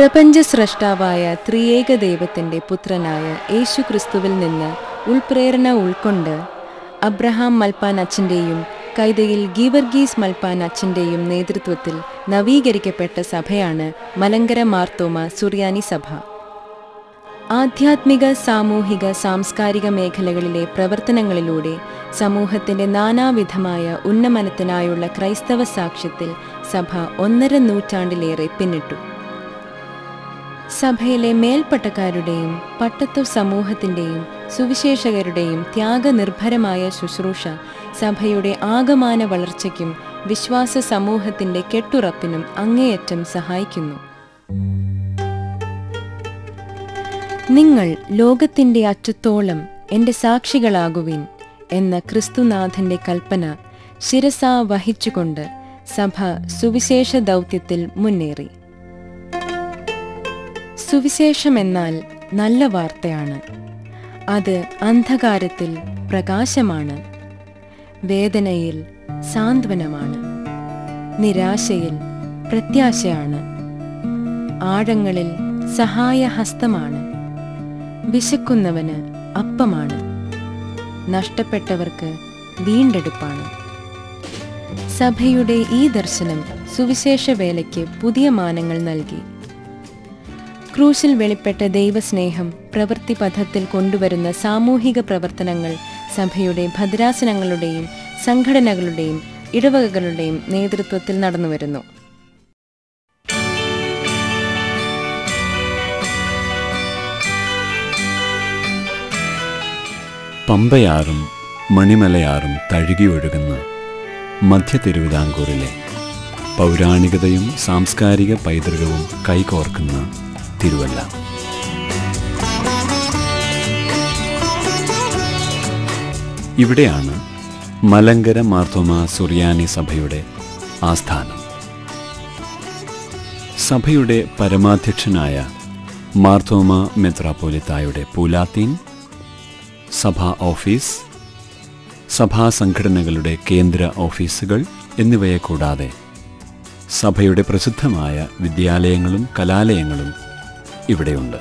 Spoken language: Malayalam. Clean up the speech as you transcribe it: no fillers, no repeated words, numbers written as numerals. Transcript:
പ്രപഞ്ച സ്രഷ്ടാവായ ത്രിയേക ദൈവത്തിൻ്റെ പുത്രനായ യേശു ക്രിസ്തുവിൽ നിന്ന് ഉൾപ്രേരണ ഉൾക്കൊണ്ട് അബ്രഹാം മൽപ്പാൻ അച്ഛൻ്റെയും കൈതയിൽ ഗീവർഗീസ് മൽപ്പാൻ അച്ഛൻ്റെയും നേതൃത്വത്തിൽ നവീകരിക്കപ്പെട്ട സഭയാണ് മലങ്കര മാർത്തോമ സുറിയാനി സഭ. ആധ്യാത്മിക, സാമൂഹിക, സാംസ്കാരിക മേഖലകളിലെ പ്രവർത്തനങ്ങളിലൂടെ സമൂഹത്തിൻ്റെ നാനാവിധമായ ഉന്നമനത്തിനായുള്ള ക്രൈസ്തവ സാക്ഷ്യത്തിൽ സഭ 1.5 നൂറ്റാണ്ടിലേറെ പിന്നിട്ടു. സഭയിലെ മേൽപ്പട്ടക്കാരുടെയും പട്ടത്വ സമൂഹത്തിൻ്റെയും സുവിശേഷകരുടെയും ത്യാഗനിർഭരമായ ശുശ്രൂഷ സഭയുടെ ആകമാന വളർച്ചയ്ക്കും വിശ്വാസ സമൂഹത്തിൻ്റെ കെട്ടുറപ്പിനും അങ്ങേയറ്റം സഹായിക്കുന്നു. നിങ്ങൾ ലോകത്തിൻ്റെ അറ്റത്തോളം എൻ്റെ സാക്ഷികളാകുവിൻ എന്ന ക്രിസ്തുനാഥൻ്റെ കൽപ്പന ശിരസാ വഹിച്ചുകൊണ്ട് സഭ സുവിശേഷ ദൗത്യത്തിൽ മുന്നേറി. സുവിശേഷമെന്നാൽ നല്ല വാർത്തയാണ്. അത് അന്ധകാരത്തിൽ പ്രകാശമാണ്, വേദനയിൽ സാന്ത്വനമാണ്, നിരാശയിൽ പ്രത്യാശയാണ്, ആഴങ്ങളിൽ സഹായഹസ്തമാണ്, വിശക്കുന്നവന് അപ്പമാണ്, നഷ്ടപ്പെട്ടവർക്ക് വീണ്ടെടുപ്പാണ്. സഭയുടെ ഈ ദർശനം സുവിശേഷ വേലയ്ക്ക് പുതിയ മാനങ്ങൾ നൽകി. ക്രൂശിൽ വെളിപ്പെട്ട ദൈവസ്നേഹം പ്രവൃത്തിപഥത്തിൽ കൊണ്ടുവരുന്ന സാമൂഹിക പ്രവർത്തനങ്ങൾ സഭയുടെ ഭദ്രാസനങ്ങളുടെയും സംഘടനകളുടെയും ഇടവകകളുടെയും നേതൃത്വത്തിൽ നടന്നുവരുന്നു. പമ്പയാറും മണിമലയാറും തഴുകിയൊഴുകുന്ന മധ്യ തിരുവിതാംകൂറിലെ പൗരാണികതയും സാംസ്കാരിക പൈതൃകവും കൈകോർക്കുന്ന തിരുവല്ല. ഇവിടെയാണ് മലങ്കര മാർത്തോമ സുറിയാനി സഭയുടെ ആസ്ഥാനം. സഭയുടെ പരമാധ്യക്ഷനായ മാർത്തോമ മെത്രാപ്പോലിത്തായുടെ പൂലാത്തീൻ, സഭാ ഓഫീസ്, സഭാ സംഘടനകളുടെ കേന്ദ്ര ഓഫീസുകൾ എന്നിവയെ കൂടാതെ സഭയുടെ പ്രസിദ്ധമായ വിദ്യാലയങ്ങളും കലാലയങ്ങളും ഇവിടെയുണ്ട്.